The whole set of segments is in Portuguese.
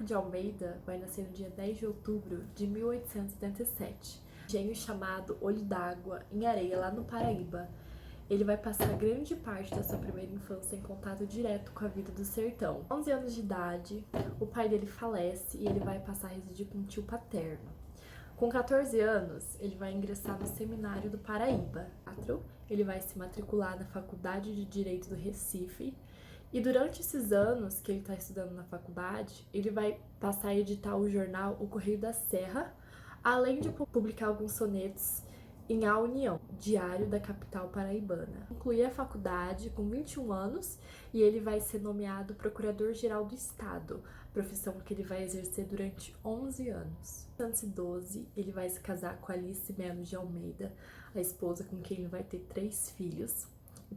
Américo de Almeida vai nascer no dia 10 de outubro de 1877, engenho chamado Olho d'Água, em Areia, lá no Paraíba. Ele vai passar grande parte da sua primeira infância em contato direto com a vida do sertão. Com 11 anos de idade, o pai dele falece e ele vai passar a residir com um tio paterno. Com 14 anos, ele vai ingressar no Seminário do Paraíba. Ele vai se matricular na Faculdade de Direito do Recife. E durante esses anos que ele está estudando na faculdade, ele vai passar a editar o jornal O Correio da Serra, além de publicar alguns sonetos em A União, diário da capital paraibana. Concluir a faculdade com 21 anos e ele vai ser nomeado Procurador-Geral do Estado, profissão que ele vai exercer durante 11 anos. Em 1912, ele vai se casar com Alice Melo de Almeida, a esposa com quem ele vai ter 3 filhos. E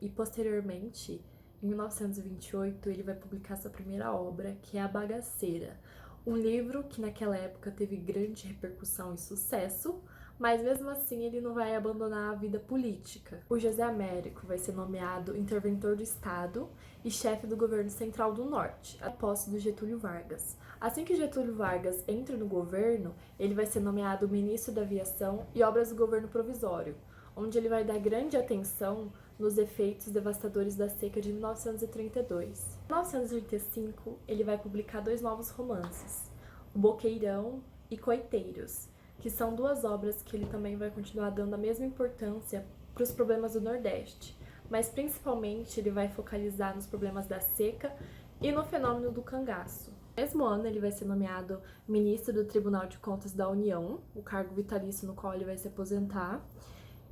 posteriormente, em 1928, ele vai publicar sua primeira obra, que é A Bagaceira, um livro que naquela época teve grande repercussão e sucesso, mas mesmo assim ele não vai abandonar a vida política. O José Américo vai ser nomeado interventor do Estado e chefe do governo central do Norte, a posse do Getúlio Vargas. Assim que Getúlio Vargas entra no governo, ele vai ser nomeado ministro da Aviação e Obras do Governo Provisório, onde ele vai dar grande atenção nos efeitos devastadores da seca de 1932. Em 1935, ele vai publicar 2 novos romances, O Boqueirão e Coiteiros, que são 2 obras que ele também vai continuar dando a mesma importância para os problemas do Nordeste, mas principalmente ele vai focalizar nos problemas da seca e no fenômeno do cangaço. No mesmo ano, ele vai ser nomeado ministro do Tribunal de Contas da União, o cargo vitalício no qual ele vai se aposentar,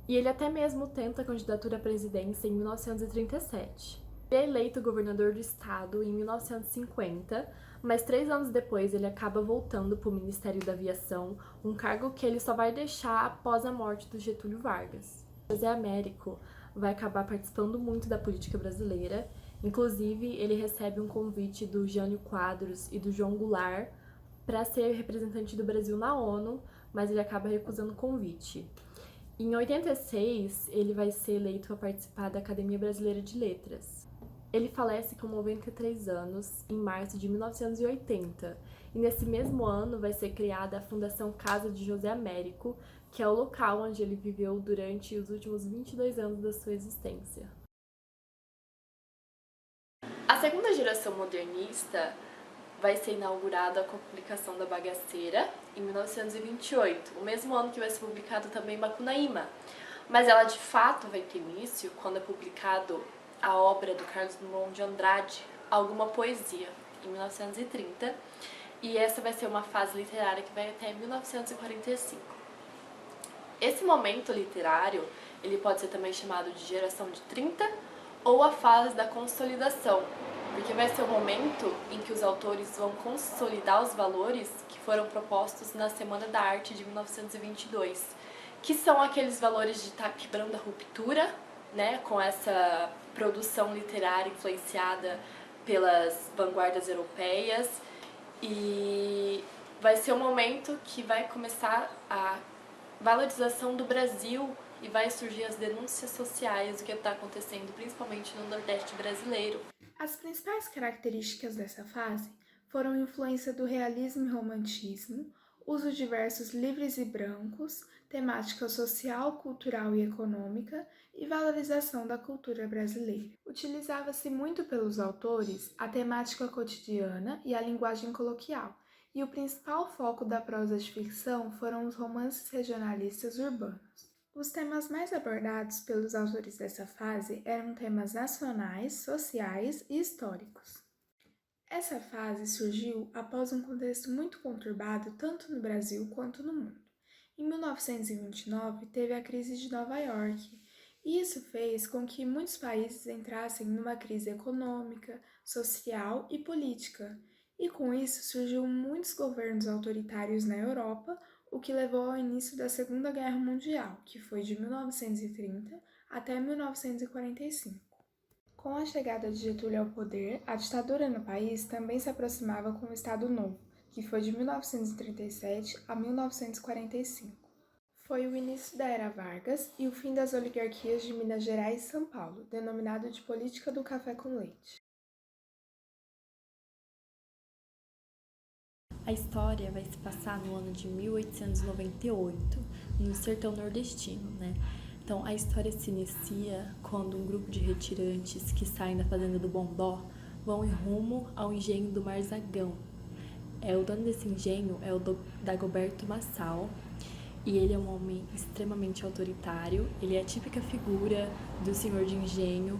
e ele até mesmo tenta a candidatura à presidência em 1937. Ele é eleito governador do estado em 1950, mas 3 anos depois ele acaba voltando para o Ministério da Aviação, um cargo que ele só vai deixar após a morte do Getúlio Vargas. José Américo vai acabar participando muito da política brasileira, inclusive ele recebe um convite do Jânio Quadros e do João Goulart para ser representante do Brasil na ONU, mas ele acaba recusando o convite. Em 86, ele vai ser eleito para participar da Academia Brasileira de Letras. Ele falece com 93 anos, em março de 1980, e nesse mesmo ano vai ser criada a Fundação Casa de José Américo, que é o local onde ele viveu durante os últimos 22 anos da sua existência. A segunda geração modernista vai ser inaugurada com a publicação da Bagaceira, em 1928, o mesmo ano que vai ser publicado também Macunaíma. Mas ela de fato vai ter início quando é publicado a obra do Carlos Drummond de Andrade, Alguma Poesia, em 1930, e essa vai ser uma fase literária que vai até 1945. Esse momento literário, ele pode ser também chamado de geração de 30 ou a fase da consolidação, porque vai ser o momento em que os autores vão consolidar os valores que foram propostos na Semana da Arte de 1922, que são aqueles valores de estar quebrando a ruptura, né, com essa produção literária influenciada pelas vanguardas europeias, e vai ser o momento que vai começar a valorização do Brasil e vai surgir as denúncias sociais do que está acontecendo, principalmente no Nordeste brasileiro. As principais características dessa fase foram a influência do realismo e romantismo, uso de versos livres e brancos, temática social, cultural e econômica e valorização da cultura brasileira. Utilizava-se muito pelos autores a temática cotidiana e a linguagem coloquial, e o principal foco da prosa de ficção foram os romances regionalistas urbanos. Os temas mais abordados pelos autores dessa fase eram temas nacionais, sociais e históricos. Essa fase surgiu após um contexto muito conturbado tanto no Brasil quanto no mundo. Em 1929, teve a crise de Nova York, e isso fez com que muitos países entrassem numa crise econômica, social e política, e com isso surgiu muitos governos autoritários na Europa, o que levou ao início da Segunda Guerra Mundial, que foi de 1930 até 1945. Com a chegada de Getúlio ao poder, a ditadura no país também se aproximava com o Estado Novo, que foi de 1937 a 1945. Foi o início da Era Vargas e o fim das oligarquias de Minas Gerais e São Paulo, denominado de política do café com leite. A história vai se passar no ano de 1898, no sertão nordestino, né? Então, a história se inicia quando um grupo de retirantes que saem da fazenda do Bondó vão em rumo ao engenho do Marzagão. O dono desse engenho é o Dagoberto Massal, e ele é um homem extremamente autoritário. Ele é a típica figura do senhor de engenho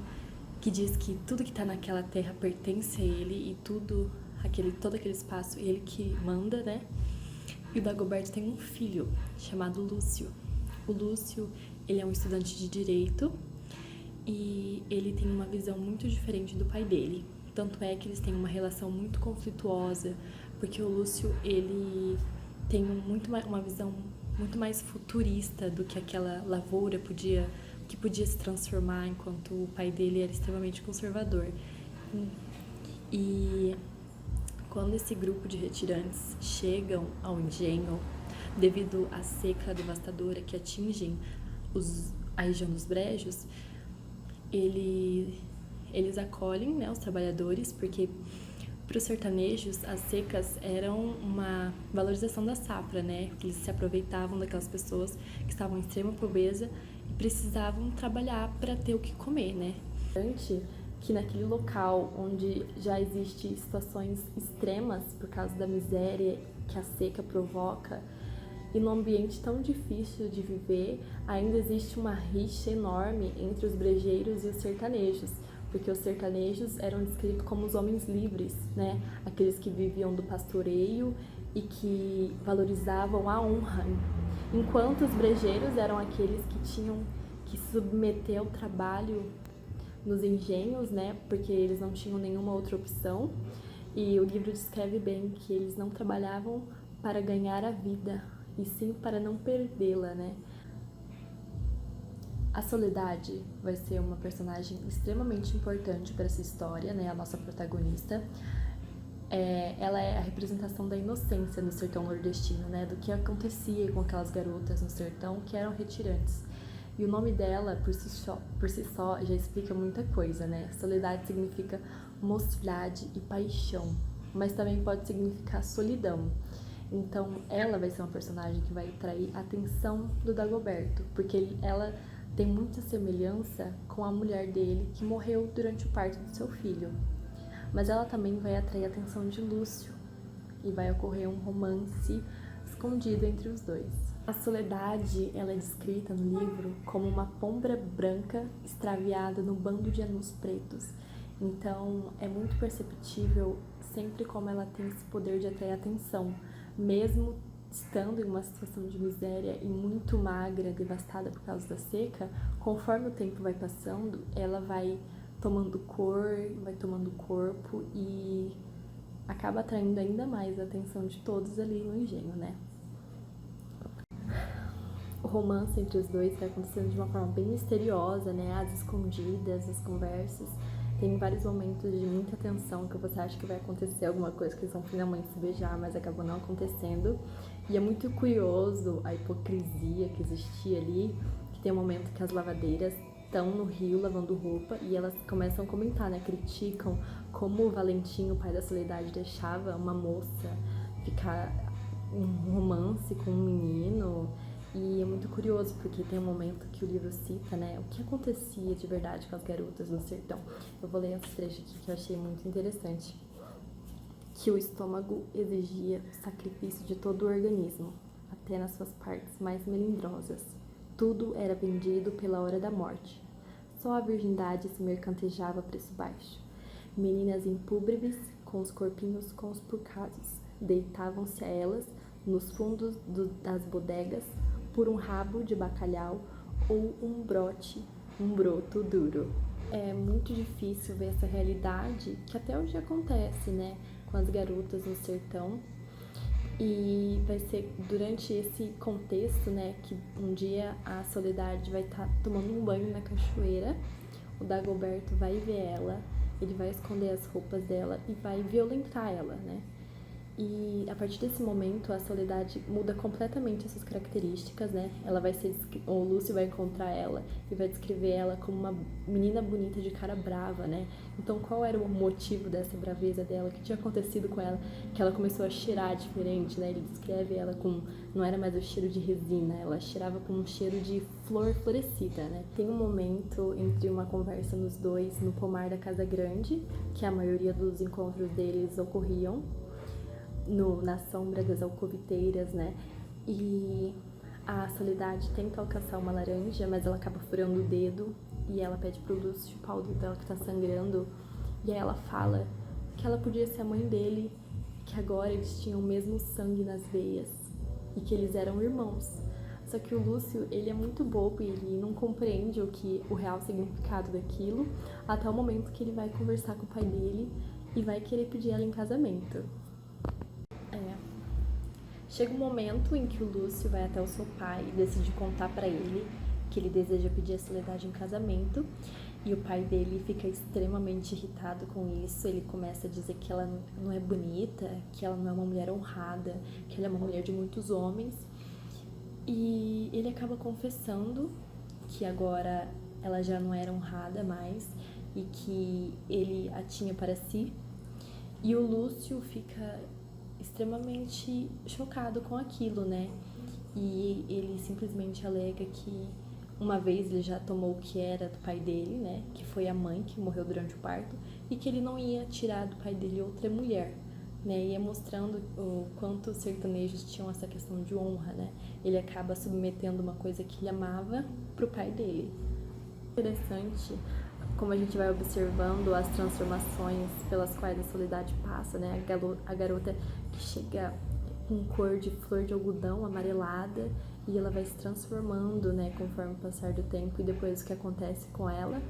que diz que tudo que está naquela terra pertence a ele e todo aquele espaço ele que manda, né? E o Dagoberto tem um filho chamado Lúcio. O Lúcio, ele é um estudante de direito e ele tem uma visão muito diferente do pai dele. Tanto é que eles têm uma relação muito conflituosa, porque o Lúcio, ele tem uma visão muito mais futurista do que aquela lavoura que podia se transformar, enquanto o pai dele era extremamente conservador. E quando esse grupo de retirantes chegam ao engenho, devido à seca devastadora que atinge a região dos brejos, eles acolhem, né, os trabalhadores, porque para os sertanejos as secas eram uma valorização da safra, né? Porque eles se aproveitavam daquelas pessoas que estavam em extrema pobreza e precisavam trabalhar para ter o que comer, né? Que naquele local onde já existem situações extremas por causa da miséria que a seca provoca, e num ambiente tão difícil de viver, ainda existe uma rixa enorme entre os brejeiros e os sertanejos, porque os sertanejos eram descritos como os homens livres, né? Aqueles que viviam do pastoreio e que valorizavam a honra, enquanto os brejeiros eram aqueles que tinham que se submeter ao trabalho nos engenhos, né? Porque eles não tinham nenhuma outra opção. E o livro descreve bem que eles não trabalhavam para ganhar a vida, e sim para não perdê-la, né? A Soledade vai ser uma personagem extremamente importante para essa história, né? A nossa protagonista. Ela é a representação da inocência no sertão nordestino, né? Do que acontecia com aquelas garotas no sertão que eram retirantes. E o nome dela, por si só, já explica muita coisa, né? Soledade significa mocidade e paixão, mas também pode significar solidão. Então, ela vai ser uma personagem que vai atrair a atenção do Dagoberto, porque ela tem muita semelhança com a mulher dele, que morreu durante o parto do seu filho. Mas ela também vai atrair a atenção de Lúcio, e vai ocorrer um romance escondido entre os dois. A Soledade, ela é descrita no livro como uma pomba branca extraviada no bando de anus pretos. Então, é muito perceptível sempre como ela tem esse poder de atrair atenção, mesmo estando em uma situação de miséria e muito magra, devastada por causa da seca. Conforme o tempo vai passando, ela vai tomando cor, vai tomando corpo e acaba atraindo ainda mais a atenção de todos ali no engenho, né? O romance entre os dois vai acontecendo de uma forma bem misteriosa, né? As escondidas, as conversas. Tem vários momentos de muita tensão que você acha que vai acontecer alguma coisa, que eles vão finalmente se beijar, mas acabou não acontecendo. E é muito curioso a hipocrisia que existia ali, que tem um momento que as lavadeiras estão no rio lavando roupa e elas começam a comentar, né? Criticam como o Valentim, o pai da Soledade, deixava uma moça ficar em um romance com um menino. E é muito curioso, porque tem um momento que o livro cita, né, o que acontecia de verdade com as garotas no sertão. Eu vou ler esse trecho aqui que eu achei muito interessante. Que o estômago exigia o sacrifício de todo o organismo, até nas suas partes mais melindrosas. Tudo era vendido pela hora da morte. Só a virgindade se mercantejava a preço baixo. Meninas impúberes, com os corpinhos conspurcados, deitavam-se a elas nos fundos das bodegas por um rabo de bacalhau ou um broto duro. É muito difícil ver essa realidade que até hoje acontece, né, com as garotas no sertão. E vai ser durante esse contexto, né, que um dia a Soledade vai estar tomando um banho na cachoeira, o Dagoberto vai ver ela, ele vai esconder as roupas dela e vai violentar ela, né? E a partir desse momento, a Soledade muda completamente essas características, né? O Lúcio vai encontrar ela e vai descrever ela como uma menina bonita de cara brava, né? Então, qual era o motivo dessa braveza dela? O que tinha acontecido com ela? Que ela começou a cheirar diferente, né? Ele descreve ela com... Não era mais o cheiro de resina, ela cheirava com um cheiro de flor florescida, né? Tem um momento entre uma conversa nos dois no pomar da Casa Grande, que a maioria dos encontros deles ocorriam na sombra das alcoviteiras, né? E a Soledade tenta alcançar uma laranja, mas ela acaba furando o dedo e ela pede pro Lúcio chupar o dedo dela que tá sangrando. E aí ela fala que ela podia ser a mãe dele, que agora eles tinham o mesmo sangue nas veias e que eles eram irmãos. Só que o Lúcio, ele é muito bobo e ele não compreende o real significado daquilo, até o momento que ele vai conversar com o pai dele e vai querer pedir ela em casamento. Chega um momento em que o Lúcio vai até o seu pai e decide contar pra ele que ele deseja pedir a Soledade em casamento. E o pai dele fica extremamente irritado com isso. Ele começa a dizer que ela não é bonita, que ela não é uma mulher honrada, que ela é uma mulher de muitos homens. E ele acaba confessando que agora ela já não era honrada mais e que ele a tinha para si. E o Lúcio fica extremamente chocado com aquilo, né? E ele simplesmente alega que uma vez ele já tomou o que era do pai dele, né? Que foi a mãe que morreu durante o parto, e que ele não ia tirar do pai dele outra mulher, né? Ia mostrando o quanto os sertanejos tinham essa questão de honra, né? Ele acaba submetendo uma coisa que ele amava pro pai dele. Interessante como a gente vai observando as transformações pelas quais a Soledade passa, né? A garota que chega com cor de flor de algodão amarelada e ela vai se transformando, né, conforme o passar do tempo, e depois o que acontece com ela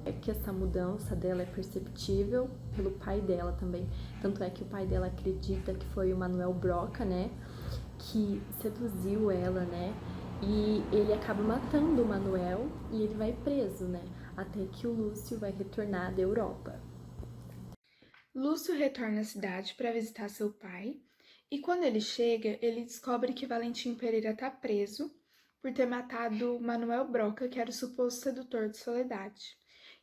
é que essa mudança dela é perceptível pelo pai dela também. Tanto é que o pai dela acredita que foi o Manuel Broca, né, que seduziu ela, né? E ele acaba matando o Manuel e ele vai preso, né? Até que o Lúcio vai retornar da Europa. Lúcio retorna à cidade para visitar seu pai e quando ele chega, ele descobre que Valentim Pereira está preso por ter matado Manuel Broca, que era o suposto sedutor de Soledade.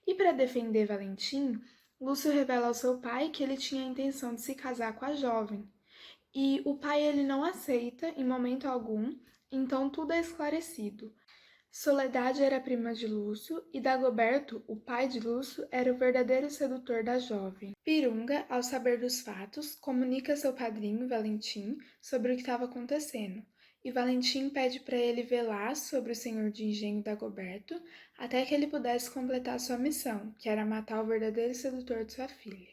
E para defender Valentim, Lúcio revela ao seu pai que ele tinha a intenção de se casar com a jovem. E o pai ele não aceita em momento algum, então tudo é esclarecido. Soledade era prima de Lúcio e Dagoberto, o pai de Lúcio, era o verdadeiro sedutor da jovem. Pirunga, ao saber dos fatos, comunica a seu padrinho, Valentim, sobre o que estava acontecendo, e Valentim pede para ele velar sobre o senhor de engenho Dagoberto até que ele pudesse completar sua missão, que era matar o verdadeiro sedutor de sua filha.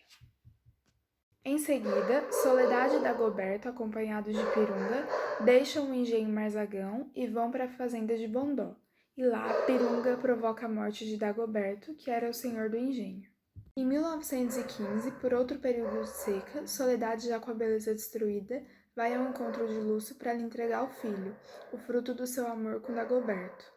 Em seguida, Soledade e Dagoberto, acompanhados de Pirunga, deixam o engenho Marzagão e vão para a fazenda de Bondó. E lá, Pirunga provoca a morte de Dagoberto, que era o senhor do engenho. Em 1915, por outro período de seca, Soledade, já com a beleza destruída, vai ao encontro de Lúcio para lhe entregar o filho, o fruto do seu amor com Dagoberto.